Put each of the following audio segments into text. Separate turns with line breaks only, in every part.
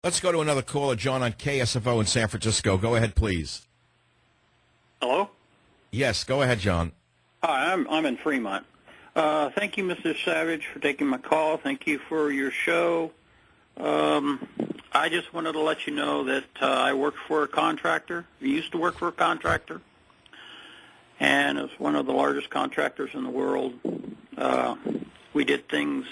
Let's go to another caller, John, on KSFO in San Francisco. Go ahead, please.
Hello?
Yes, go ahead, John.
Hi, I'm in Fremont. Thank you, Mr. Savage, for taking my call. Thank you for your show. I just wanted to let you know that I work for a contractor. I used to work for a contractor, and it's one of the largest contractors in the world. We did things.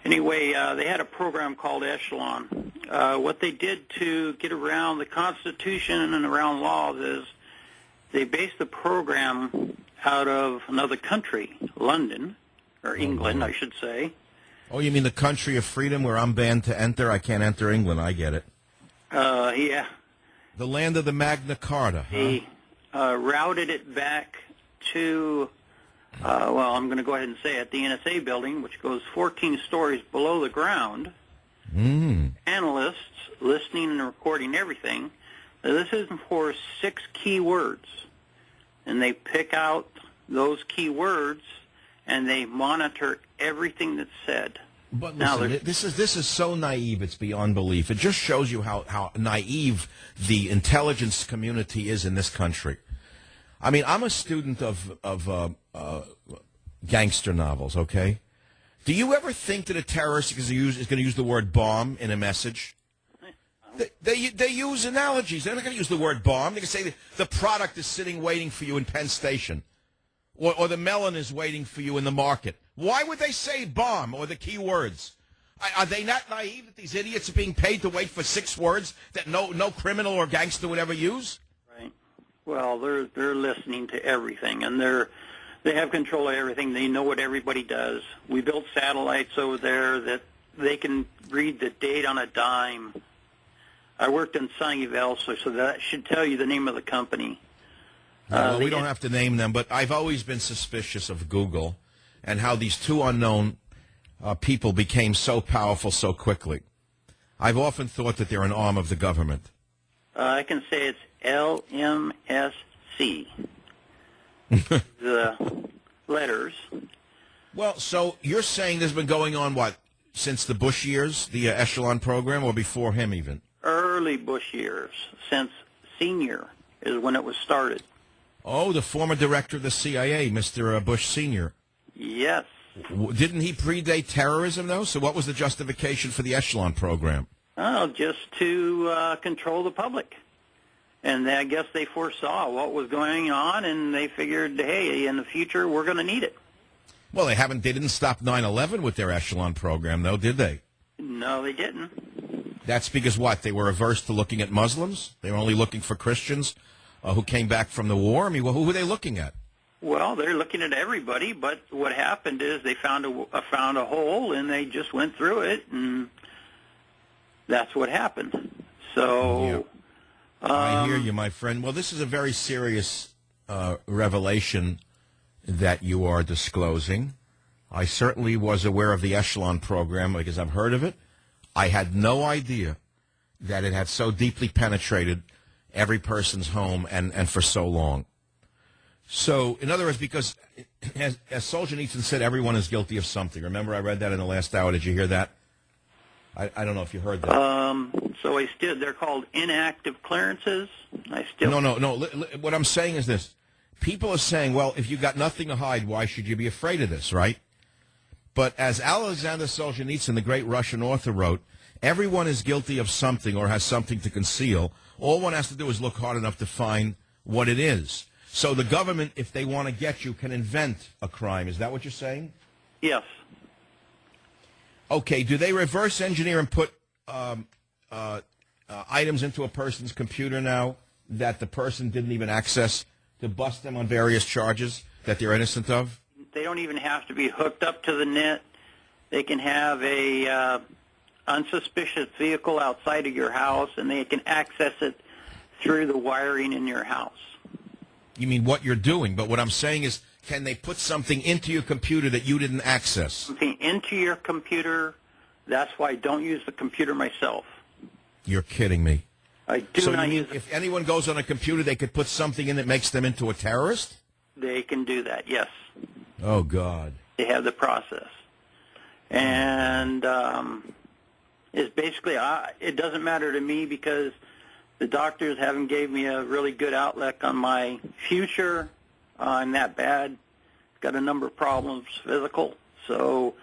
Anyway, they had a program called Echelon. What they did to get around the Constitution and around laws is they based the program out of another country, London, or England, I should say.
Oh, you mean the country of freedom where I'm banned to enter? I can't enter England. I get it.
Yeah.
The land of the Magna Carta.
They routed it back to, well, I'm going to go ahead and say it, the NSA building, which goes 14 stories below the ground. Analysts listening and recording everything. Now, this is for 6 key words. And they pick out those key words, and they monitor everything that's said.
But listen, this is so naive, it's beyond belief. It just shows you how naive the intelligence community is in this country. I mean, I'm a student of gangster novels, okay? Do you ever think that a terrorist is going to use the word bomb in a message? They use analogies. They're not going to use the word bomb. They can say the product is sitting waiting for you in Penn Station, or the melon is waiting for you in the market. Why would they say bomb or the key words? Are they not naive that these idiots are being paid to wait for 6 words that no criminal or gangster would ever use?
Right. Well, they're listening to everything, and they have control of everything. They know what everybody does. We built satellites over there that they can read the date on a dime. I worked in Sunnyvale, so that should tell you the name of the company.
Well, we don't have to name them, but I've always been suspicious of Google and how these 2 unknown people became so powerful so quickly. I've often thought that they're an arm of the government.
I can say it's LMSC. The letters.
Well, so you're saying this has been going on, what, since the Bush years, the Echelon program, or before him even?
Early Bush years, since senior is when it was started.
Oh, the former director of the CIA, Mr. Bush Sr.
Yes.
Didn't he predate terrorism, though? So what was the justification for the Echelon program?
Oh, just to control the public. And I guess they foresaw what was going on, and they figured, hey, in the future, we're going to need it.
Well, they didn't stop 9/11 with their Echelon program, though, did they?
No, they didn't.
That's because what? They were averse to looking at Muslims? They were only looking for Christians who came back from the war? I mean, well, who were they looking at?
Well, they're looking at everybody, but what happened is they found a hole, and they just went through it, and that's what happened. So...
I hear you, my friend. Well, this is a very serious revelation that you are disclosing. I certainly was aware of the Echelon program because I've heard of it. I had no idea that it had so deeply penetrated every person's home and for so long. So, in other words, because as Solzhenitsyn said, everyone is guilty of something. Remember, I read that in the last hour. Did you hear that? I don't know if you heard that.
So they're called inactive clearances.
No. What I'm saying is this. People are saying, well, if you got nothing to hide, why should you be afraid of this, right? But as Alexander Solzhenitsyn, the great Russian author, wrote, everyone is guilty of something or has something to conceal. All one has to do is look hard enough to find what it is. So the government, if they want to get you, can invent a crime. Is that what you're saying?
Yes.
Okay, do they reverse engineer and put items into a person's computer now that the person didn't even access to bust them on various charges that they're innocent of?
They don't even have to be hooked up to the net. They can have a unsuspicious vehicle outside of your house, and they can access it through the wiring in your house.
You mean what you're doing, but what I'm saying is, can they put something into your computer that you didn't access?
Something into your computer. That's why I don't use the computer myself.
You're kidding me.
I do not use it.
If anyone goes on a computer, they could put something in that makes them into a terrorist?
They can do that, yes.
Oh, God.
They have the process. And is basically it doesn't matter to me because the doctors haven't gave me a really good outlook on my future. I'm that bad. Got a number of problems, physical. So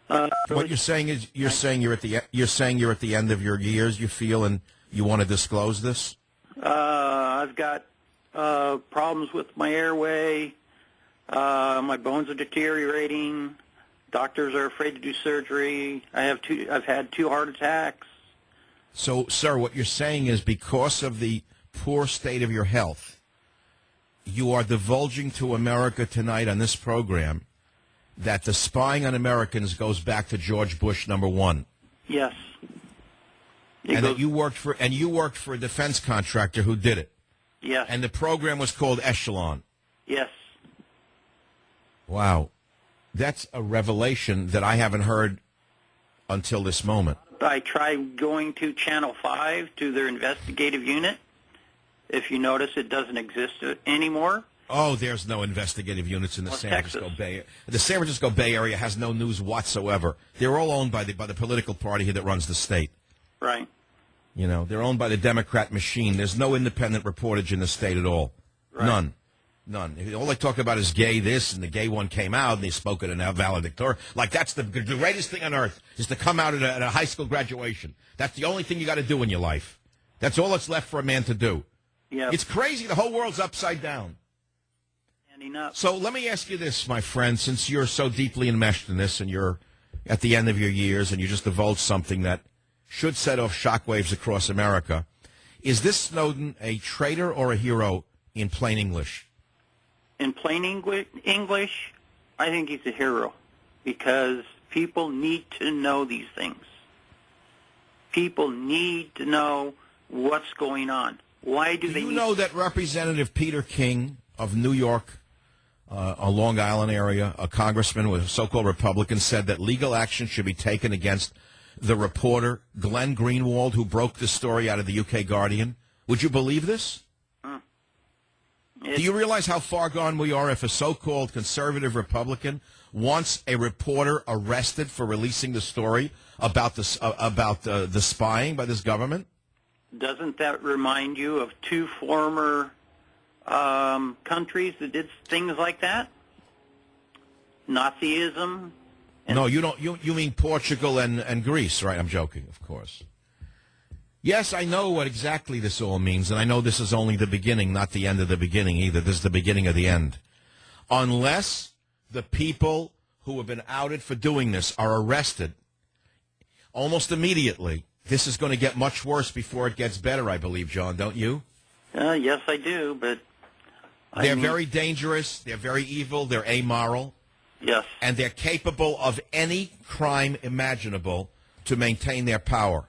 what you're saying is you're saying you're at the end of your years. You feel and you want to disclose this.
I've got problems with my airway. My bones are deteriorating. Doctors are afraid to do surgery. I've had 2 heart attacks.
So, sir, what you're saying is because of the poor state of your health, you are divulging to America tonight on this program that the spying on Americans goes back to George Bush #1.
Yes.
That you worked for a defense contractor who did it.
Yes.
And the program was called Echelon.
Yes.
Wow. That's a revelation that I haven't heard until this moment.
I tried going to Channel 5 to their investigative unit. If you notice, it doesn't exist anymore.
Oh, there's no investigative units in the San Francisco Bay Area. The San Francisco Bay Area has no news whatsoever. They're all owned by the political party that runs the state.
Right.
You know, they're owned by the Democrat machine. There's no independent reportage in the state at all. Right. None. All they talk about is gay this, and the gay one came out, and they spoke at a valedictorian. Like, that's the greatest thing on earth, is to come out at a high school graduation. That's the only thing you got to do in your life. That's all that's left for a man to do.
Yeah.
It's crazy. The whole world's upside down.
Standing up.
So let me ask you this, my friend, since you're so deeply enmeshed in this, and you're at the end of your years, and you just divulged something that should set off shockwaves across America. Is this Snowden a traitor or a hero in plain English?
In plain English, I think he's a hero because people need to know these things. People need to know what's going on. Why do they?
Do you know that Representative Peter King of New York, a Long Island area, a congressman with a so-called Republican, said that legal action should be taken against the reporter Glenn Greenwald, who broke the story out of the UK Guardian? Would you believe this? Do you realize how far gone we are if a so-called conservative Republican wants a reporter arrested for releasing the story about the spying by this government?
Doesn't that remind you of 2 former countries that did things like that? Nazism.
No, you don't. You mean Portugal and Greece, right? I'm joking, of course. Yes, I know what exactly this all means, and I know this is only the beginning, not the end of the beginning either. This is the beginning of the end. Unless the people who have been outed for doing this are arrested almost immediately, this is going to get much worse before it gets better, I believe, John, don't you?
Yes, I do, but...
They're very dangerous, they're very evil, they're amoral.
Yes.
And they're capable of any crime imaginable to maintain their power.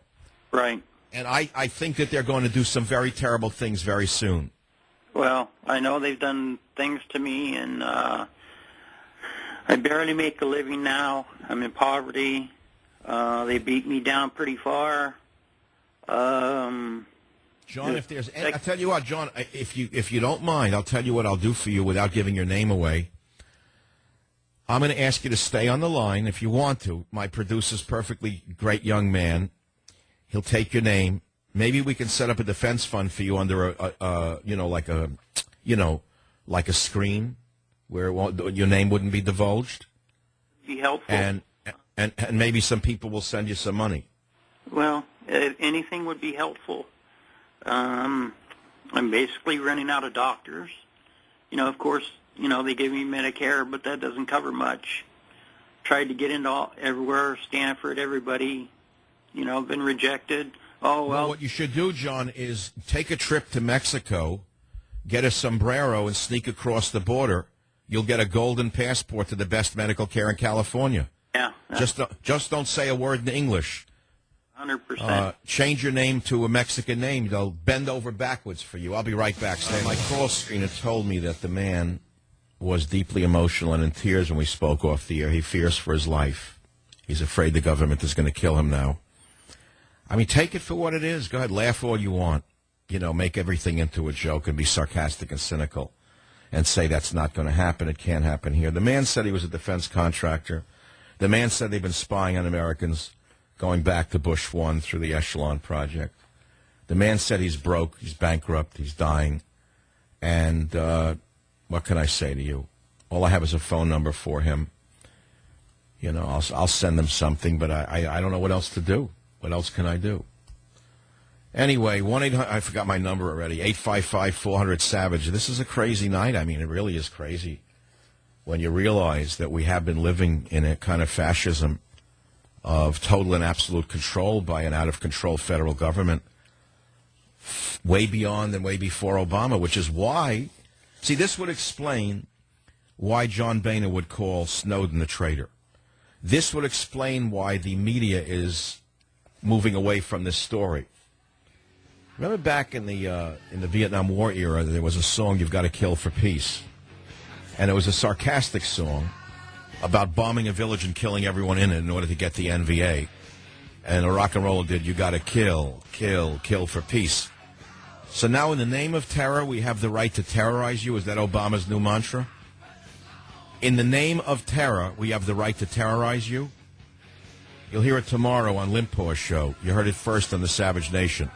Right.
And I think that they're going to do some very terrible things very soon.
Well, I know they've done things to me, and I barely make a living now. I'm in poverty. They beat me down pretty far.
John, if there's, I'll tell you what, John, if you don't mind, I'll tell you what I'll do for you without giving your name away. I'm going to ask you to stay on the line if you want to. My producer's perfectly great young man. He'll take your name. Maybe we can set up a defense fund for you under like a screen where your name wouldn't be divulged.
Be helpful.
And maybe some people will send you some money.
Well, anything would be helpful. I'm basically running out of doctors. Of course, they give me Medicare, but that doesn't cover much. Tried to get into everywhere, Stanford, everybody, been rejected. Oh, well.
What you should do, John, is take a trip to Mexico, get a sombrero, and sneak across the border. You'll get a golden passport to the best medical care in California.
Yeah.
Just don't say a word in English.
100%.
Change your name to a Mexican name. They'll bend over backwards for you. I'll be right back. My call screener told me that the man was deeply emotional and in tears when we spoke off the air. He fears for his life. He's afraid the government is going to kill him now. I mean, take it for what it is. Go ahead, laugh all you want. Make everything into a joke and be sarcastic and cynical and say that's not going to happen. It can't happen here. The man said he was a defense contractor. The man said they've been spying on Americans going back to Bush 1 through the Echelon project. The man said he's broke, he's bankrupt, he's dying. And what can I say to you? All I have is a phone number for him. You know, I'll send them something, but I don't know what else to do. What else can I do? Anyway, 1-800, I forgot my number already, 855-400-SAVAGE. This is a crazy night. I mean, it really is crazy when you realize that we have been living in a kind of fascism of total and absolute control by an out-of-control federal government way beyond and way before Obama, which is why, see, this would explain why John Boehner would call Snowden a traitor. This would explain why the media is moving away from this story. Remember back in the Vietnam War era, there was a song, You've Got to Kill for Peace. And it was a sarcastic song about bombing a village and killing everyone in it in order to get the NVA. And a rock and roller did, you got to kill, kill, kill for peace. So now in the name of terror, we have the right to terrorize you. Is that Obama's new mantra? In the name of terror, we have the right to terrorize you. You'll hear it tomorrow on Limpaw's show. You heard it first on the Savage Nation.